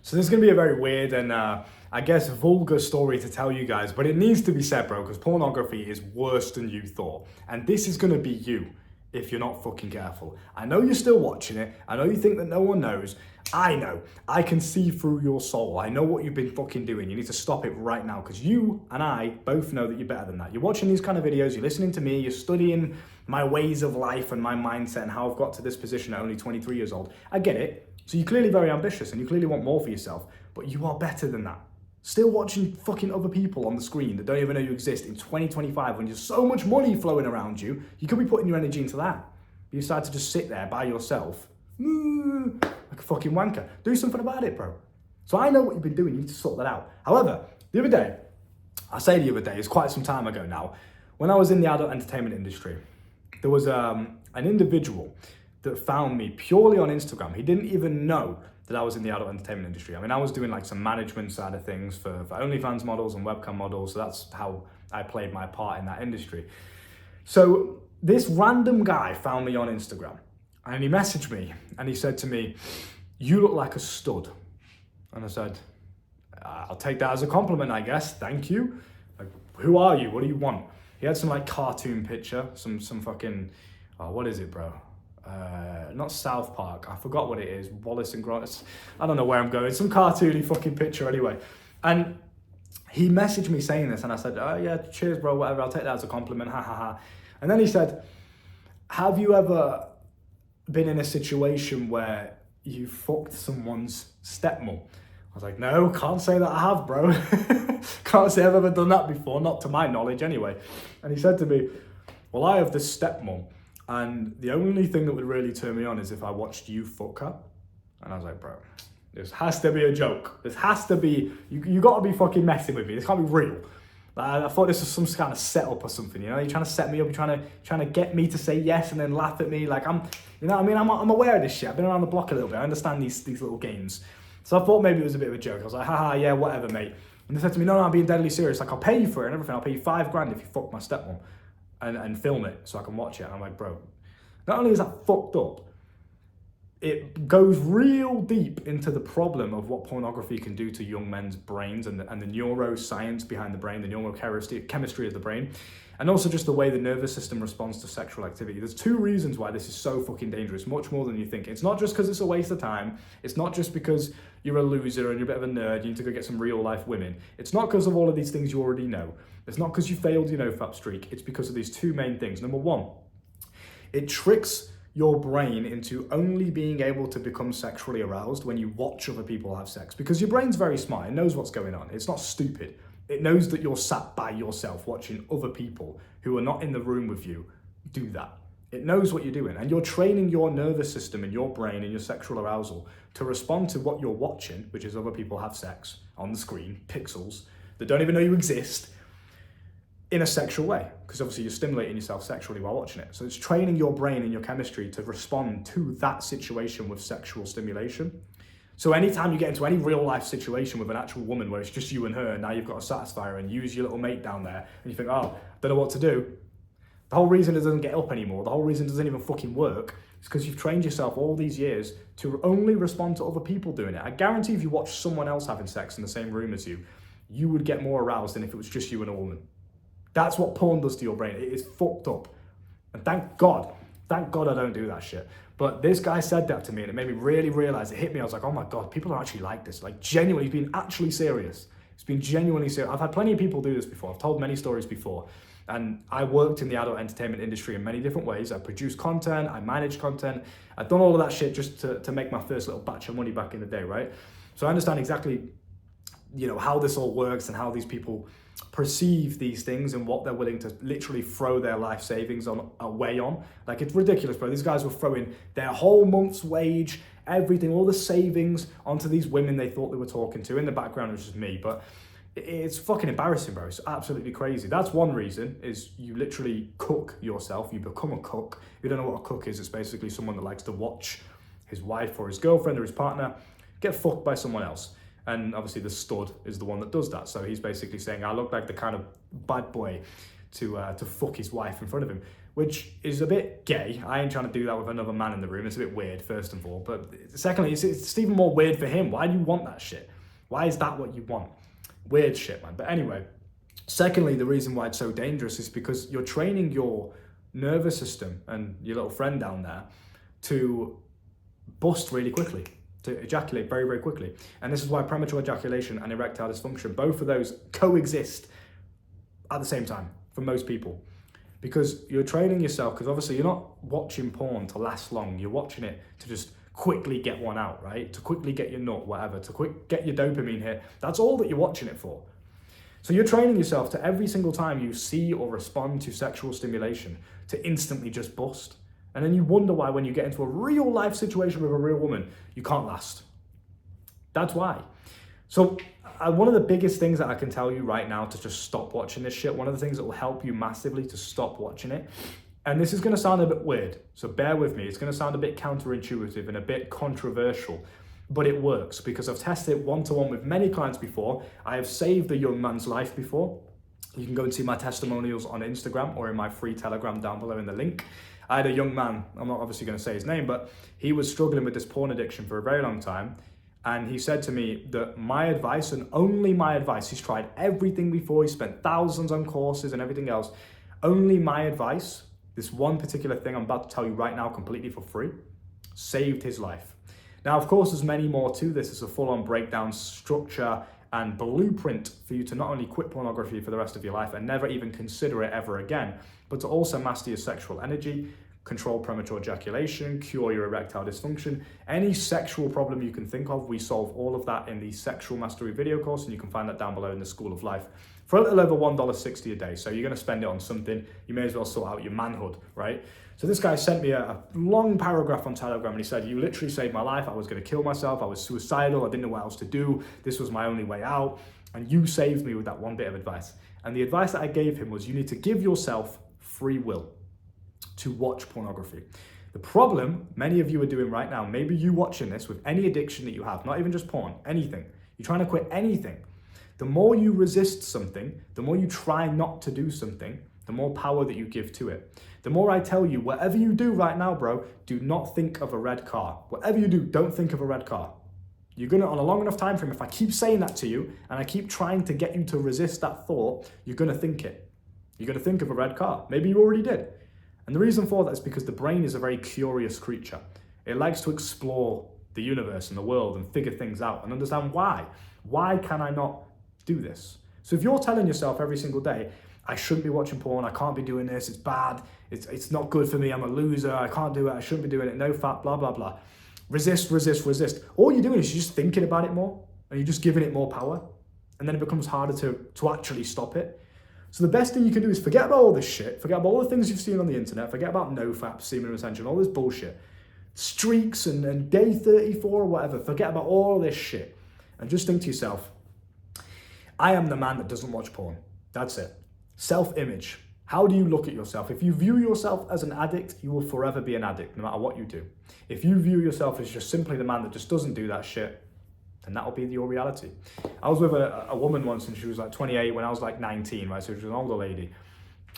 So this is going to be a very weird and I guess vulgar story to tell you guys, but it needs to be said, bro, because pornography is worse than you thought. And this is going to be you if you're not fucking careful. I know you're still watching it. I know you think that no one knows. I know. I can see through your soul. I know what you've been fucking doing. You need to stop it right now, because you and I both know that you're better than that. You're watching these kind of videos, you're listening to me, you're studying my ways of life and my mindset and how I've got to this position at only 23 years old. I get it. So you're clearly very ambitious and you clearly want more for yourself, but you are better than that. Still watching fucking other people on the screen that don't even know you exist in 2025 when there's so much money flowing around you, you could be putting your energy into that. You decide to just sit there by yourself, like a fucking wanker. Do something about it, bro. So I know what you've been doing, you need to sort that out. However, the other day, it's quite some time ago now, when I was in the adult entertainment industry, there was an individual that found me purely on Instagram. He didn't even know that I was in the adult entertainment industry. I mean, I was doing like some management side of things for OnlyFans models and webcam models. So that's how I played my part in that industry. So this random guy found me on Instagram and he messaged me and he said to me, "You look like a stud." And I said, "I'll take that as a compliment, I guess. Thank you. Like, who are you? What do you want?" He had some like cartoon picture, some fucking, what is it, bro? Not South Park, I forgot what it is, Wallace and Gromit, I don't know where I'm going, some cartoony fucking picture anyway. And he messaged me saying this and I said, "Oh yeah, cheers bro, whatever, I'll take that as a compliment, ha ha ha." And then he said, "Have you ever been in a situation where you fucked someone's stepmom?" I was like, "No, can't say that I have, bro." Can't say I've ever done that before, not to my knowledge anyway. And he said to me, "Well, I have this stepmom, and the only thing that would really turn me on is if I watched you fuck her." And I was like, "Bro, this has to be a joke. This has to be, you got to be fucking messing with me. This can't be real." I thought this was some kind of setup or something, you know? You're trying to set me up, you're trying to get me to say yes and then laugh at me. Like, you know what I mean? I'm aware of this shit. I've been around the block a little bit. I understand these little games. So I thought maybe it was a bit of a joke. I was like, haha, yeah, whatever, mate. And they said to me, no, I'm being deadly serious. Like, I'll pay you for it and everything. I'll pay you $5,000 if you fuck my stepmom and film it so I can watch it. And I'm like, bro, not only is that fucked up, it goes real deep into the problem of what pornography can do to young men's brains and the neuroscience behind the brain, the neurochemistry of the brain, and also just the way the nervous system responds to sexual activity. There's two reasons why this is so fucking dangerous, much more than you think. It's not just because it's a waste of time. It's not just because you're a loser and you're a bit of a nerd, you need to go get some real life women. It's not because of all of these things you already know. It's not because you failed your nofap streak. It's because of these two main things. Number one, it tricks your brain into only being able to become sexually aroused when you watch other people have sex, because your brain's very smart. It knows what's going on. It's not stupid. It knows that you're sat by yourself watching other people who are not in the room with you do that. It knows what you're doing, and you're training your nervous system and your brain and your sexual arousal to respond to what you're watching, which is other people have sex on the screen, pixels that don't even know you exist, in a sexual way, because obviously you're stimulating yourself sexually while watching it. So it's training your brain and your chemistry to respond to that situation with sexual stimulation. So anytime you get into any real life situation with an actual woman where it's just you and her, and now you've got to satisfy her and use your little mate down there, and you think, oh, don't know what to do. The whole reason it doesn't get up anymore, the whole reason it doesn't even fucking work, is because you've trained yourself all these years to only respond to other people doing it. I guarantee if you watch someone else having sex in the same room as you, you would get more aroused than if it was just you and a woman. That's what porn does to your brain. It is fucked up. And thank God I don't do that shit. But this guy said that to me and it made me really realize, it hit me. I was like, oh my God, people are actually like this. Like genuinely, he's been actually serious. It's been genuinely serious. I've had plenty of people do this before. I've told many stories before. And I worked in the adult entertainment industry in many different ways. I produced content, I managed content. I've done all of that shit just to make my first little batch of money back in the day, right? So I understand exactly, you know, how this all works and how these people perceive these things and what they're willing to literally throw their life savings away on. Like, it's ridiculous, bro. These guys were throwing their whole month's wage, everything, all the savings onto these women they thought they were talking to. In the background, it was just me, but it's fucking embarrassing, bro. It's absolutely crazy. That's one reason, is you literally cook yourself. You become a cook. If you don't know what a cook is, it's basically someone that likes to watch his wife or his girlfriend or his partner get fucked by someone else. And obviously the stud is the one that does that. So he's basically saying, I look like the kind of bad boy to fuck his wife in front of him. which is a bit gay. I ain't trying to do that with another man in the room. It's a bit weird, first of all. But secondly, it's even more weird for him. Why do you want that shit? Why is that what you want? Weird shit, man. But anyway, secondly, the reason why it's so dangerous is because you're training your nervous system and your little friend down there to bust really quickly, to ejaculate very, very quickly. And this is why premature ejaculation and erectile dysfunction, both of those coexist at the same time for most people. Because you're training yourself, because obviously you're not watching porn to last long. You're watching it to just quickly get one out, right? To quickly get your nut, whatever, to get your dopamine hit. That's all that you're watching it for. So you're training yourself to every single time you see or respond to sexual stimulation to instantly just bust. And then you wonder why when you get into a real life situation with a real woman, you can't last. That's why. So one of the biggest things that I can tell you right now to just stop watching this shit, one of the things that will help you massively to stop watching it, and this is going to sound a bit weird, so bear with me, it's going to sound a bit counterintuitive and a bit controversial, but it works because I've tested it one-to-one with many clients before. I have saved a young man's life before. You can go and see my testimonials on Instagram or in my free Telegram down below in the link. I had a young man, I'm not obviously going to say his name, but he was struggling with this porn addiction for a very long time. And he said to me that my advice, and only my advice, he's tried everything before, he spent thousands on courses and everything else, only my advice, this one particular thing I'm about to tell you right now completely for free, saved his life. Now, of course, there's many more to this. It's a full-on breakdown, structure, and blueprint for you to not only quit pornography for the rest of your life and never even consider it ever again, but to also master your sexual energy, control premature ejaculation, cure your erectile dysfunction, any sexual problem you can think of. We solve all of that in the Sexual Mastery video course, and you can find that down below in the School of Life for a little over $1.60 a day. So you're going to spend it on something, you may as well sort out your manhood, right? So this guy sent me a long paragraph on Telegram, and he said, you literally saved my life. I was going to kill myself. I was suicidal. I didn't know what else to do. This was my only way out. And you saved me with that one bit of advice. And the advice that I gave him was you need to give yourself free will to watch pornography. The problem many of you are doing right now, maybe you watching this with any addiction that you have, not even just porn, anything. You're trying to quit anything. The more you resist something, the more you try not to do something, the more power that you give to it. The more I tell you, whatever you do right now, bro, do not think of a red car. Whatever you do, don't think of a red car. You're gonna, on a long enough time frame, if I keep saying that to you and I keep trying to get you to resist that thought, you're gonna think it. You're gonna think of a red car. Maybe you already did. And the reason for that is because the brain is a very curious creature. It likes to explore the universe and the world and figure things out and understand why. Why can I not do this? So if you're telling yourself every single day, I shouldn't be watching porn, I can't be doing this, it's bad, it's not good for me, I'm a loser, I can't do it, I shouldn't be doing it, no fat, blah, blah, blah. Resist, resist, resist. All you're doing is you're just thinking about it more and you're just giving it more power. And then it becomes harder to actually stop it. So the best thing you can do is forget about all this shit, forget about all the things you've seen on the internet, forget about nofap, semen retention, all this bullshit, streaks and day 34 or whatever, forget about all this shit. And just think to yourself, I am the man that doesn't watch porn. That's it. Self-image. How do you look at yourself? If you view yourself as an addict, you will forever be an addict, no matter what you do. If you view yourself as just simply the man that just doesn't do that shit, then that'll be your reality. I was with a woman once, and she was like 28 when I was like 19, right? So she was an older lady.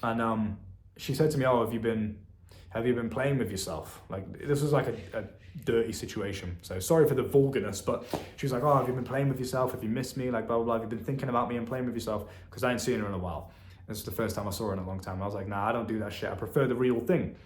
And she said to me, oh, have you been playing with yourself? Like, this was like a dirty situation. So sorry for the vulgarness, but she was like, oh, have you been playing with yourself? Have you missed me? Like, blah, blah, blah. Have you been thinking about me and playing with yourself? Because I ain't seen her in a while. This is the first time I saw her in a long time. I was like, nah, I don't do that shit. I prefer the real thing.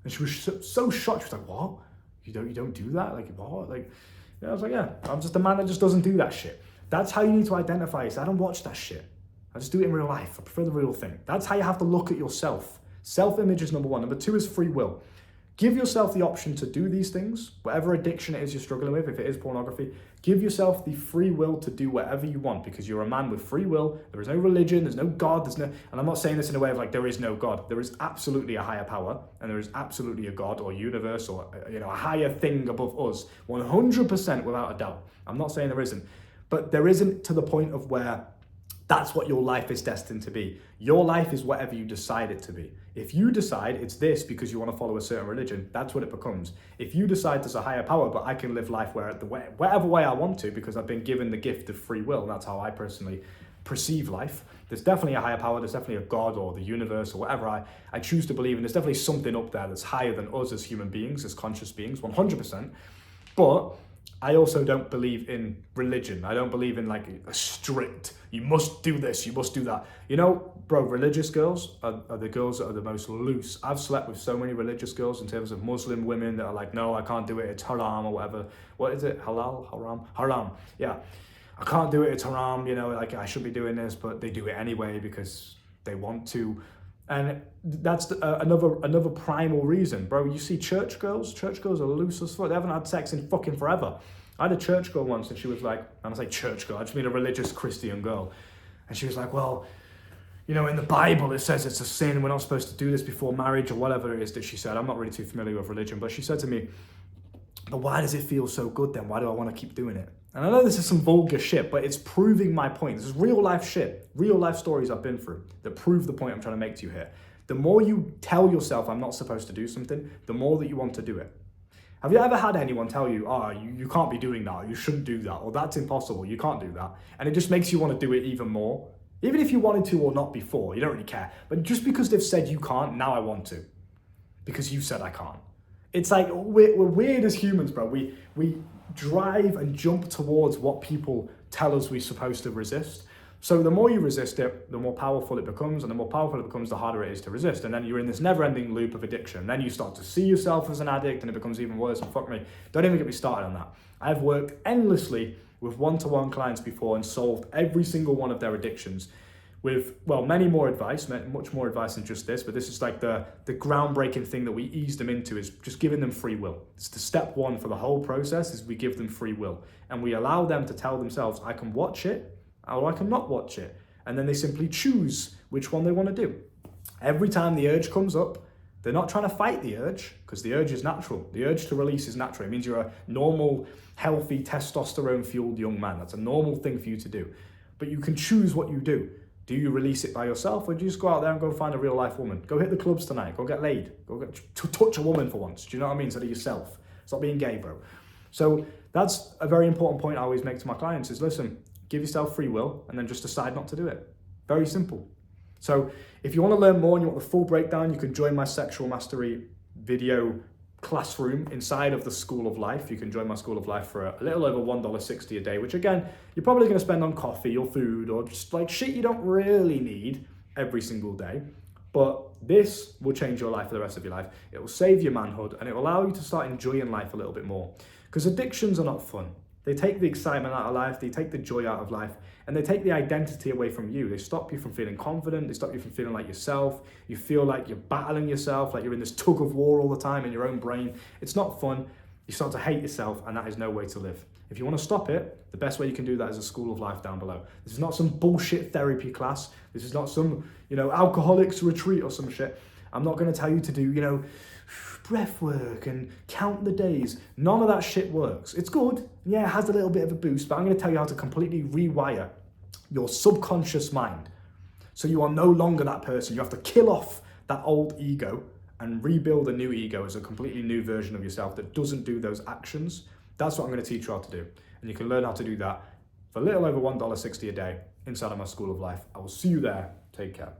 And she was so shocked. She was like, what? You don't do that? Like, what? Like, yeah, I was like, yeah, I'm just a man that just doesn't do that shit. That's how you need to identify yourself. I don't watch that shit. I just do it in real life. I prefer the real thing. That's how you have to look at yourself. Self-image is number one. Number two is free will. Give yourself the option to do these things, whatever addiction it is you're struggling with, if it is pornography, give yourself the free will to do whatever you want because you're a man with free will. There is no religion, there's no God, and I'm not saying this in a way of like there is no God. There is absolutely a higher power and there is absolutely a God or universe or a higher thing above us, 100% without a doubt. I'm not saying there isn't, but there isn't to the point of where that's what your life is destined to be. Your life is whatever you decide it to be. If you decide it's this because you want to follow a certain religion, that's what it becomes. If you decide there's a higher power, but I can live life whatever way I want to because I've been given the gift of free will, and that's how I personally perceive life. There's definitely a higher power, there's definitely a God or the universe or whatever I choose to believe in. There's definitely something up there that's higher than us as human beings, as conscious beings, 100%. But I also don't believe in religion. I don't believe in like a strict, you must do this, you must do that. You know, bro, religious girls are the girls that are the most loose. I've slept with so many religious girls in terms of Muslim women that are like, no, I can't do it, it's haram or whatever. What is it? Halal? Haram? Haram. Yeah. I can't do it, it's haram, you know, like I should be doing this, but they do it anyway because they want to. And that's another primal reason, bro. You see church girls are loose as fuck. They haven't had sex in fucking forever. I had a church girl once and she was like, and I say church girl, I just mean a religious Christian girl. And she was like, well, you know, in the Bible it says it's a sin, we're not supposed to do this before marriage or whatever it is that she said. I'm not really too familiar with religion, but she said to me, but why does it feel so good then? Why do I want to keep doing it? And I know this is some vulgar shit, but it's proving my point. This is real life shit, real life stories I've been through that prove the point I'm trying to make to you here. The more you tell yourself I'm not supposed to do something, the more that you want to do it. Have you ever had anyone tell you, you can't be doing that, you shouldn't do that, or that's impossible, you can't do that, and it just makes you want to do it even more? Even if you wanted to or not before, you don't really care. But just because they've said you can't, now I want to. Because you said I can't. It's like, we're weird as humans, bro. We drive and jump towards what people tell us we're supposed to resist. So the more you resist it, the more powerful it becomes, and the more powerful it becomes, the harder it is to resist. And then you're in this never-ending loop of addiction. Then you start to see yourself as an addict, and it becomes even worse. And fuck me, don't even get me started on that. I've worked endlessly with one-to-one clients before and solved every single one of their addictions with, well, many more advice, much more advice than just this, but this is like the groundbreaking thing that we ease them into, is just giving them free will. It's the step one for the whole process, is we give them free will. And we allow them to tell themselves, I can watch it, or I can not watch it. And then they simply choose which one they want to do. Every time the urge comes up, they're not trying to fight the urge, because the urge is natural. The urge to release is natural. It means you're a normal, healthy, testosterone-fueled young man. That's a normal thing for you to do. But you can choose what you do. Do you release it by yourself, or do you just go out there and go find a real life woman? Go hit the clubs tonight, go get laid, touch a woman for once. Do you know what I mean? Instead of yourself. Stop being gay, bro. So that's a very important point I always make to my clients is, listen, give yourself free will and then just decide not to do it. Very simple. So if you want to learn more and you want the full breakdown, you can join my sexual mastery video classroom inside of the School of Life. You can join my School of Life for a little over $1.60 a day, which again, you're probably going to spend on coffee or food or just like shit you don't really need every single day. But this will change your life for the rest of your life. It will save your manhood and it will allow you to start enjoying life a little bit more. Because addictions are not fun. They take the excitement out of life, they take the joy out of life, and they take the identity away from you. They stop you from feeling confident, they stop you from feeling like yourself. You feel like you're battling yourself, like you're in this tug of war all the time in your own brain. It's not fun. You start to hate yourself, and that is no way to live. If you want to stop it, the best way you can do that is a School of Life down below. This is not some bullshit therapy class. This is not some, alcoholics retreat or some shit. I'm not going to tell you to do, breath work and count the days. None of that shit works. It's good. Yeah, it has a little bit of a boost, but I'm going to tell you how to completely rewire your subconscious mind. So you are no longer that person. You have to kill off that old ego and rebuild a new ego as a completely new version of yourself that doesn't do those actions. That's what I'm going to teach you how to do. And you can learn how to do that for a little over $1.60 a day inside of my School of Life. I will see you there. Take care.